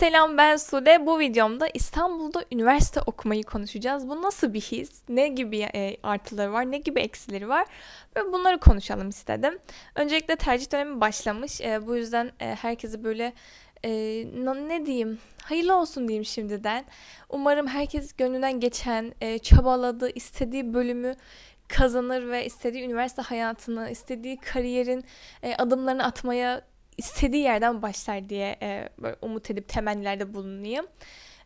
Selam, ben Sude. Bu videomda İstanbul'da üniversite okumayı konuşacağız. Bu nasıl bir his? Ne gibi artıları var? Ne gibi eksileri var? Ve bunları konuşalım istedim. Öncelikle tercih dönemi başlamış. Bu yüzden herkese böyle e, ne diyeyim? Hayırlı olsun diyeyim şimdiden. Umarım herkes gönlünden geçen, çabaladığı, istediği bölümü kazanır ve istediği üniversite hayatını, istediği kariyerin adımlarını atmaya istediği yerden başlar diye böyle umut edip temennilerde bulunayım.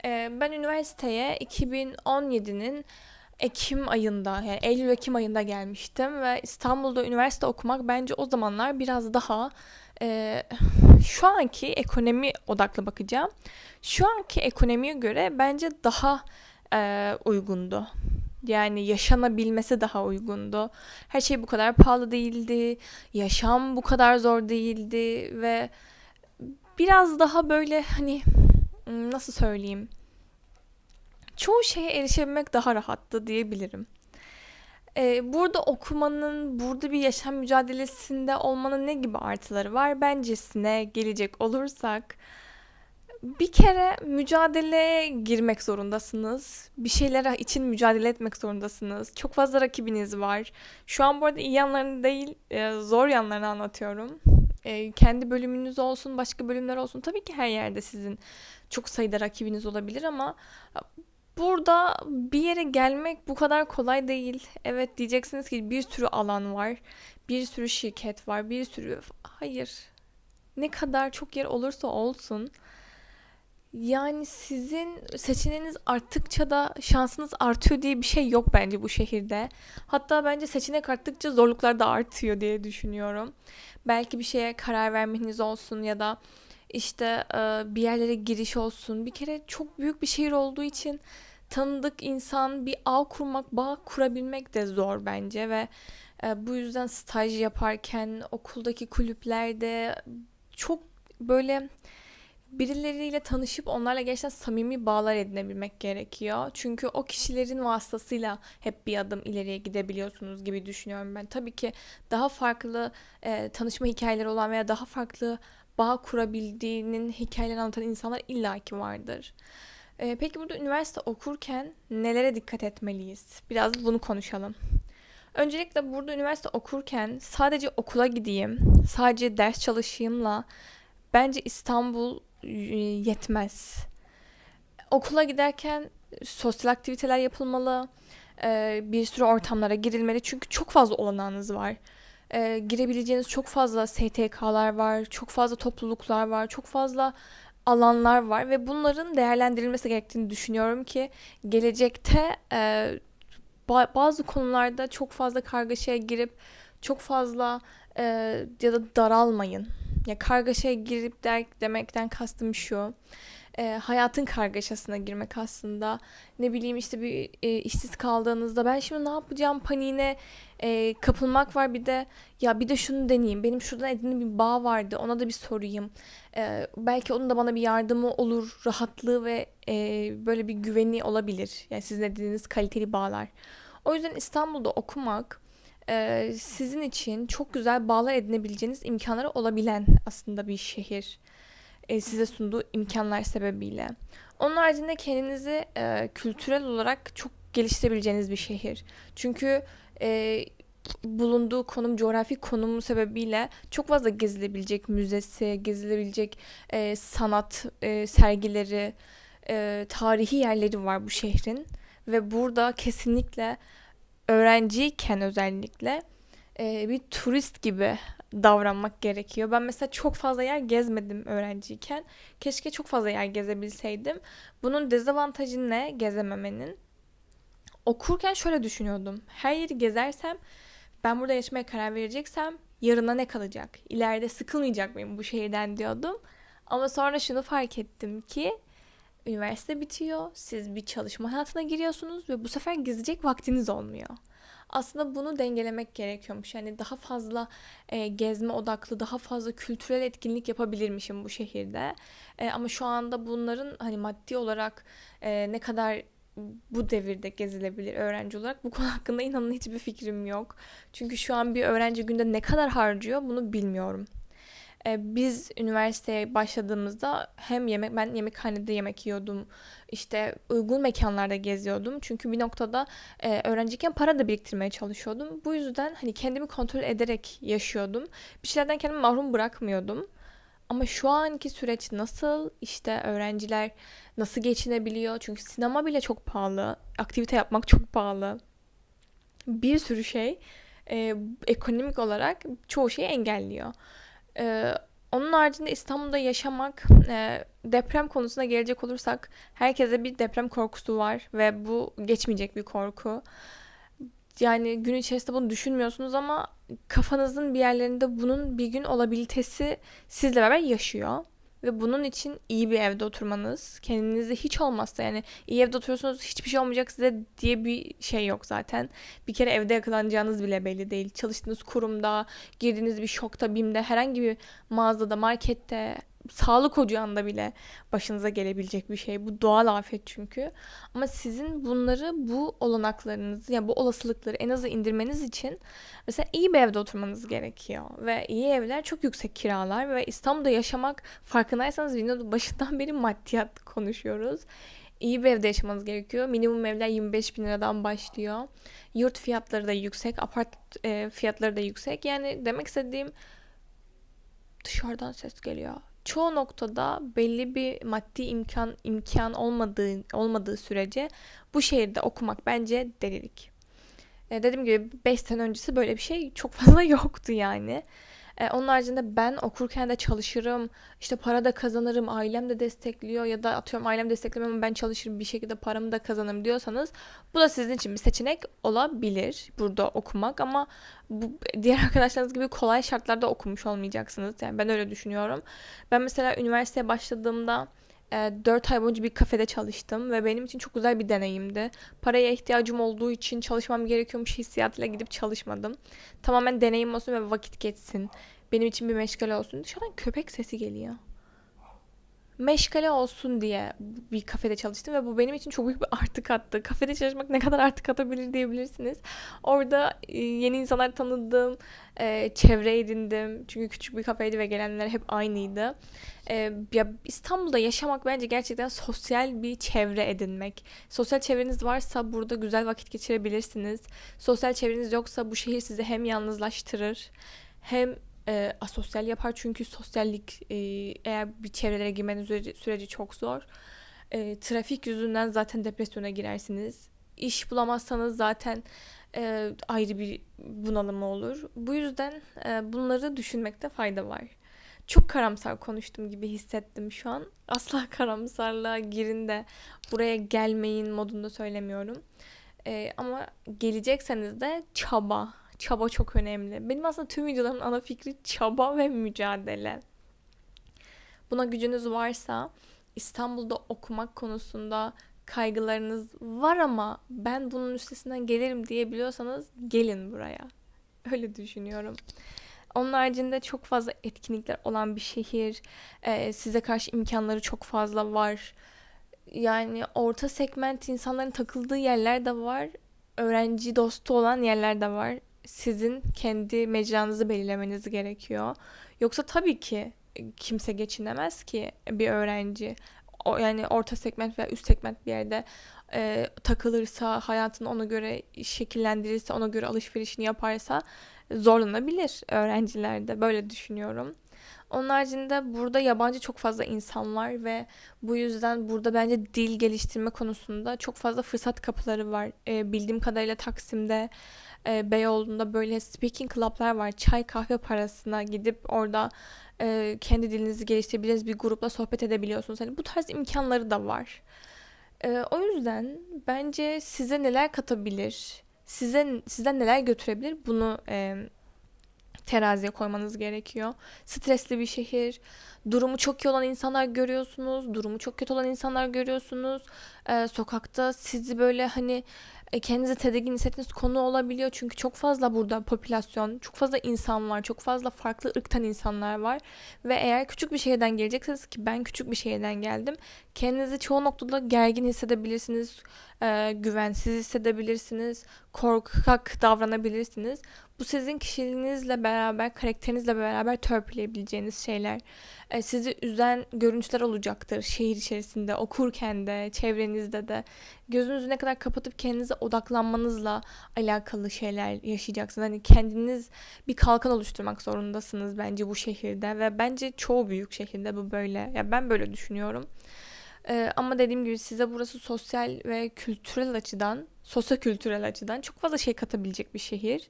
Ben üniversiteye 2017'nin Ekim ayında, yani Eylül-Ekim ayında gelmiştim ve İstanbul'da üniversite okumak bence o zamanlar biraz daha e, şu anki ekonomi odaklı bakacağım. Şu anki ekonomiye göre bence daha uygundu. Yani yaşanabilmesi daha uygundu. Her şey bu kadar pahalı değildi. Yaşam bu kadar zor değildi ve biraz daha böyle hani nasıl söyleyeyim? Çoğu şeye erişebilmek daha rahattı diyebilirim. Burada okumanın, burada bir yaşam mücadelesinde olmanın ne gibi artıları var? Bencesine gelecek olursak, bir kere mücadeleye girmek zorundasınız. Bir şeyler için mücadele etmek zorundasınız. Çok fazla rakibiniz var. Şu an bu arada iyi yanlarını değil, zor yanlarını anlatıyorum. Kendi bölümünüz olsun, başka bölümler olsun. Tabii ki her yerde sizin çok sayıda rakibiniz olabilir ama burada bir yere gelmek bu kadar kolay değil. Evet diyeceksiniz ki bir sürü alan var, bir sürü şirket var, bir sürü... Hayır. Ne kadar çok yer olursa olsun yani sizin seçeneğiniz arttıkça da şansınız artıyor diye bir şey yok bence bu şehirde. Hatta bence seçenek arttıkça zorluklar da artıyor diye düşünüyorum. Belki bir şeye karar vermeniz olsun ya da işte bir yerlere giriş olsun. Bir kere çok büyük bir şehir olduğu için tanıdık insan, bir ağ kurmak, bağ kurabilmek de zor bence ve bu yüzden staj yaparken okuldaki kulüplerde çok böyle birileriyle tanışıp onlarla gerçekten samimi bağlar edinebilmek gerekiyor. Çünkü o kişilerin vasıtasıyla hep bir adım ileriye gidebiliyorsunuz gibi düşünüyorum ben. Tabii ki daha farklı tanışma hikayeleri olan veya daha farklı bağ kurabildiğinin hikayelerini anlatan insanlar illaki vardır. Peki burada üniversite okurken nelere dikkat etmeliyiz? Biraz bunu konuşalım. Öncelikle burada üniversite okurken sadece okula gideyim, sadece ders çalışayımla bence İstanbul yetmez. Okula giderken sosyal aktiviteler yapılmalı, bir sürü ortamlara girilmeli çünkü çok fazla olanağınız var. Girebileceğiniz çok fazla STK'lar var, çok fazla topluluklar var, çok fazla alanlar var ve bunların değerlendirilmesi gerektiğini düşünüyorum ki gelecekte bazı konularda çok fazla kargaşaya girip çok fazla e, ya da daralmayın. Ya kargaşaya girip demekten kastım şu. Hayatın kargaşasına girmek aslında. Ne bileyim işte bir işsiz kaldığınızda ben şimdi ne yapacağım paniğine kapılmak var, bir de ya bir de şunu deneyeyim. Benim şuradan edindiğim bir bağ vardı. Ona da bir sorayım. Belki onun da bana bir yardımı olur. Rahatlığı ve böyle bir güveni olabilir. Yani sizin edindiğiniz kaliteli bağlar. O yüzden İstanbul'da okumak sizin için çok güzel bağlar edinebileceğiniz imkanları olabilen aslında bir şehir. Size sunduğu imkanlar sebebiyle. Onun haricinde kendinizi kültürel olarak çok geliştirebileceğiniz bir şehir. Çünkü bulunduğu konum, coğrafi konumu sebebiyle çok fazla gezilebilecek müzesi, gezilebilecek sanat sergileri, tarihi yerleri var bu şehrin. Ve burada kesinlikle öğrenciyken özellikle bir turist gibi davranmak gerekiyor. Ben mesela çok fazla yer gezmedim öğrenciyken. Keşke çok fazla yer gezebilseydim. Bunun dezavantajı ne gezememenin? Okurken şöyle düşünüyordum. Her yeri gezersem, ben burada yaşamaya karar vereceksem yarına ne kalacak? İleride sıkılmayacak mıyım bu şehirden diyordum. Ama sonra şunu fark ettim ki üniversite bitiyor, siz bir çalışma hayatına giriyorsunuz ve bu sefer gezecek vaktiniz olmuyor. Aslında bunu dengelemek gerekiyormuş. Yani daha fazla gezme odaklı, daha fazla kültürel etkinlik yapabilirmişim bu şehirde. Ama şu anda bunların hani maddi olarak ne kadar bu devirde gezilebilir öğrenci olarak bu konu hakkında inanın hiçbir fikrim yok. Çünkü şu an bir öğrenci günde ne kadar harcıyor bunu bilmiyorum. Biz üniversiteye başladığımızda ben yemekhanede yemek yiyordum. İşte uygun mekanlarda geziyordum. Çünkü bir noktada öğrenciyken para da biriktirmeye çalışıyordum. Bu yüzden hani kendimi kontrol ederek yaşıyordum. Bir şeylerden kendimi mahrum bırakmıyordum. Ama şu anki süreç nasıl? İşte öğrenciler nasıl geçinebiliyor? Çünkü sinema bile çok pahalı. Aktivite yapmak çok pahalı. Bir sürü şey ekonomik olarak çoğu şeyi engelliyor. E, Onun haricinde İstanbul'da yaşamak, deprem konusuna gelecek olursak herkese bir deprem korkusu var ve bu geçmeyecek bir korku. Yani gün içerisinde bunu düşünmüyorsunuz ama kafanızın bir yerlerinde bunun bir gün olabilitesi sizle beraber yaşıyor. Ve bunun için iyi bir evde oturmanız, kendinizi hiç olmazsa yani iyi evde oturuyorsunuz hiçbir şey olmayacak size diye bir şey yok zaten. Bir kere evde yakalanacağınız bile belli değil. Çalıştığınız kurumda, girdiğiniz bir şokta, BİM'de, herhangi bir mağazada, markette, sağlık ocağında bile başınıza gelebilecek bir şey. Bu doğal afet çünkü. Ama sizin bu olanaklarınızı yani bu olasılıkları en aza indirmeniz için mesela iyi bir evde oturmanız gerekiyor. Ve iyi evler çok yüksek kiralar ve İstanbul'da yaşamak farkındaysanız videonun başından beri maddiyat konuşuyoruz. İyi bir evde yaşamanız gerekiyor. Minimum evler 25 bin liradan başlıyor. Yurt fiyatları da yüksek, apart fiyatları da yüksek. Yani demek istediğim dışarıdan ses geliyor. Çoğu noktada belli bir maddi imkan olmadığı sürece bu şehirde okumak bence delilik. Dediğim gibi 5 sene öncesi böyle bir şey çok fazla yoktu yani. Onun haricinde ben okurken de çalışırım, işte para da kazanırım, ailem de destekliyor ya da atıyorum ailem desteklemiyor ama ben çalışırım bir şekilde paramı da kazanırım diyorsanız bu da sizin için bir seçenek olabilir burada okumak ama bu diğer arkadaşlarınız gibi kolay şartlarda okumuş olmayacaksınız. Yani ben öyle düşünüyorum. Ben mesela üniversiteye başladığımda 4 ay boyunca bir kafede çalıştım ve benim için çok güzel bir deneyimdi. Paraya ihtiyacım olduğu için çalışmam gerekiyormuş hissiyatıyla gidip çalışmadım. Tamamen deneyim olsun ve vakit geçsin. Benim için bir meşgale olsun. Dışarıdan köpek sesi geliyor. Meşgale olsun diye bir kafede çalıştım ve bu benim için çok büyük bir artı kattı. Kafede çalışmak ne kadar artı katabilir diyebilirsiniz. Orada yeni insanlar tanıdım, çevre edindim. Çünkü küçük bir kafeydi ve gelenler hep aynıydı. Ya İstanbul'da yaşamak bence gerçekten sosyal bir çevre edinmek. Sosyal çevreniz varsa burada güzel vakit geçirebilirsiniz. Sosyal çevreniz yoksa bu şehir sizi hem yalnızlaştırır hem asosyal yapar çünkü sosyallik eğer bir çevrelere girmeniz süreci çok zor. Trafik yüzünden zaten depresyona girersiniz. İş bulamazsanız zaten ayrı bir bunalımı olur. Bu yüzden bunları düşünmekte fayda var. Çok karamsar konuştum gibi hissettim şu an. Asla karamsarlığa girin de buraya gelmeyin modunda söylemiyorum. Ama gelecekseniz de çaba. Çaba çok önemli. Benim aslında tüm videolarımın ana fikri çaba ve mücadele. Buna gücünüz varsa İstanbul'da okumak konusunda kaygılarınız var ama ben bunun üstesinden gelirim diyebiliyorsanız gelin buraya. Öyle düşünüyorum. Onun haricinde çok fazla etkinlikler olan bir şehir. Size karşı imkanları çok fazla var. Yani orta segment insanların takıldığı yerler de var. Öğrenci dostu olan yerler de var. Sizin kendi mecranızı belirlemeniz gerekiyor. Yoksa tabii ki kimse geçinemez ki bir öğrenci. Yani orta segment veya üst segment bir yerde takılırsa, hayatını ona göre şekillendirirse, ona göre alışverişini yaparsa zorlanabilir öğrenciler de. Böyle düşünüyorum. Onun haricinde burada yabancı çok fazla insan var ve bu yüzden burada bence dil geliştirme konusunda çok fazla fırsat kapıları var. Bildiğim kadarıyla Taksim'de, Beyoğlu'nda böyle speaking club'lar var. Çay kahve parasına gidip orada kendi dilinizi geliştirebiliriz bir grupla sohbet edebiliyorsunuz. Hani bu tarz imkanları da var. O yüzden bence size neler katabilir, sizden neler götürebilir bunu teraziye koymanız gerekiyor. Stresli bir şehir. Durumu çok iyi olan insanlar görüyorsunuz. Durumu çok kötü olan insanlar görüyorsunuz. Sokakta sizi böyle hani kendinizi tedirgin hissettiğiniz konu olabiliyor. Çünkü çok fazla burada popülasyon, çok fazla insan var. Çok fazla farklı ırktan insanlar var. Ve eğer küçük bir şehirden gelecekseniz ki ben küçük bir şehirden geldim. Kendinizi çoğu noktada gergin hissedebilirsiniz. Güvensiz hissedebilirsiniz. korkak davranabilirsiniz. Bu sizin kişiliğinizle beraber, karakterinizle beraber törpüleyebileceğiniz şeyler. Sizi üzen görüntüler olacaktır şehir içerisinde, okurken de, çevrenizde de. Gözünüzü ne kadar kapatıp kendinize odaklanmanızla alakalı şeyler yaşayacaksınız. Hani kendiniz bir kalkan oluşturmak zorundasınız bence bu şehirde ve bence çoğu büyük şehirde bu böyle. Ya ben böyle düşünüyorum. Ama dediğim gibi size burası sosyal ve kültürel açıdan, sosyo-kültürel açıdan çok fazla şey katabilecek bir şehir.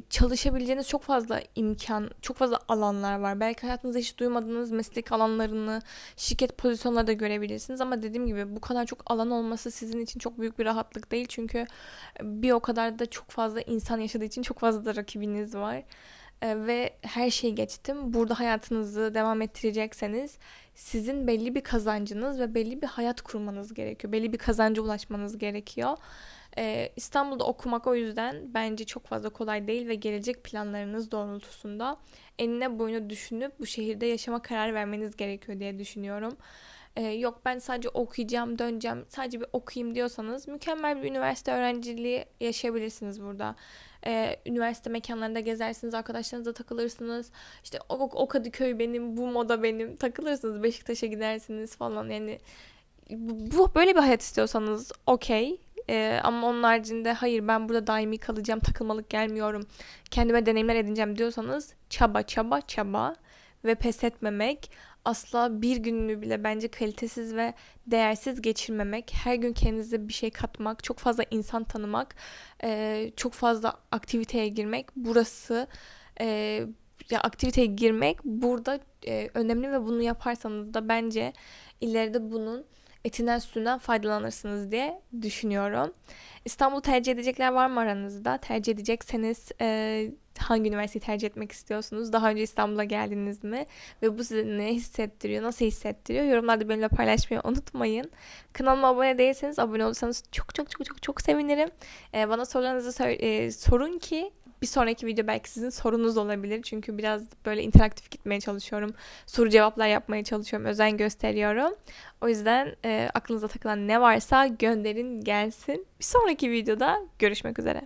Çalışabileceğiniz çok fazla imkan, çok fazla alanlar var. Belki hayatınızda hiç duymadığınız meslek alanlarını, şirket pozisyonları da görebilirsiniz. Ama dediğim gibi bu kadar çok alan olması sizin için çok büyük bir rahatlık değil. Çünkü bir o kadar da çok fazla insan yaşadığı için çok fazla da rakibiniz var. Ve her şeyi geçtim. Burada hayatınızı devam ettirecekseniz sizin belli bir kazancınız ve belli bir hayat kurmanız gerekiyor. Belli bir kazanca ulaşmanız gerekiyor. İstanbul'da okumak o yüzden bence çok fazla kolay değil ve gelecek planlarınız doğrultusunda enine boyuna düşünüp bu şehirde yaşama karar vermeniz gerekiyor diye düşünüyorum. Yok ben sadece okuyacağım, döneceğim, sadece bir okuyayım diyorsanız mükemmel bir üniversite öğrenciliği yaşayabilirsiniz burada. Üniversite mekanlarında gezersiniz, arkadaşlarınızla takılırsınız. İşte o Kadıköy benim, bu moda benim, takılırsınız, Beşiktaş'a gidersiniz falan. Yani bu böyle bir hayat istiyorsanız okey. Ama onun haricinde hayır ben burada daimi kalacağım, takılmalık gelmiyorum, kendime deneyimler edineceğim diyorsanız çaba çaba çaba ve pes etmemek, asla bir gününü bile bence kalitesiz ve değersiz geçirmemek, her gün kendinize bir şey katmak, çok fazla insan tanımak, çok fazla aktiviteye girmek, burası ya aktiviteye girmek burada önemli ve bunu yaparsanız da bence ileride bunun etinden sütünden faydalanırsınız diye düşünüyorum. İstanbul'u tercih edecekler var mı aranızda? Tercih edecekseniz hangi üniversiteyi tercih etmek istiyorsunuz? Daha önce İstanbul'a geldiniz mi? Ve bu size ne hissettiriyor? Nasıl hissettiriyor? Yorumlarda benimle paylaşmayı unutmayın. Kanalıma abone değilseniz abone olursanız çok çok çok çok çok sevinirim. Bana sorularınızı sorun ki bir sonraki video belki sizin sorunuz olabilir. Çünkü biraz böyle interaktif gitmeye çalışıyorum. Soru cevaplar yapmaya çalışıyorum. Özen gösteriyorum. O yüzden aklınıza takılan ne varsa gönderin gelsin. Bir sonraki videoda görüşmek üzere.